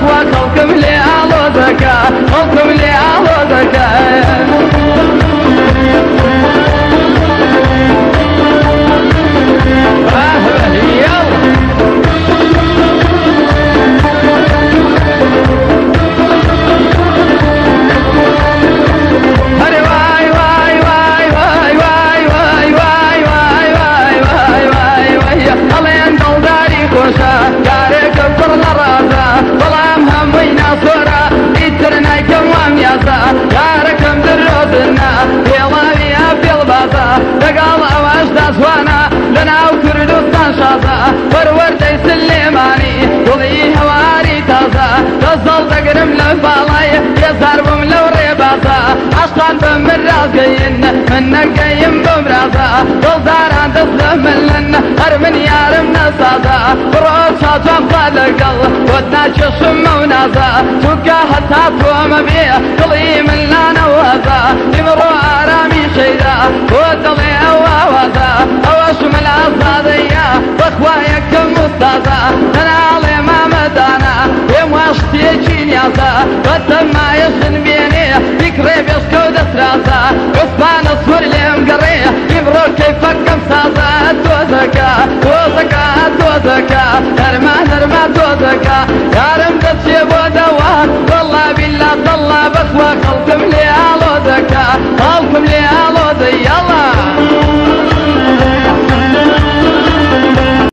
أخوة خلقم لي أعوذك خلقم لي أعوذك وانا لنا وكردستان شازا وروردي سليماني وضي هواري تازا تظل تقرم لفالاي يزهر بم لو ريبازا عشقان بمن رازقين منك قيم بمرازا دلداران تسلم لن ارمن يارم نسازا بروت شاجان طالقل ودنا جشم ونازا توكا حتى توم بيه قلي من لا نوازا يمرو آرامي شيدا ودلي أوازا أوشم الأصادية وأخوايك المستاذة تنالي ما مدانا يمواشتي جينيازا وتما يشن بيني فكري بيشكو دسرازا عثمان الصور اللي مقريه يبرو كيفك مسازا توزكا توزكا توزكا نرمى نرمى توزكا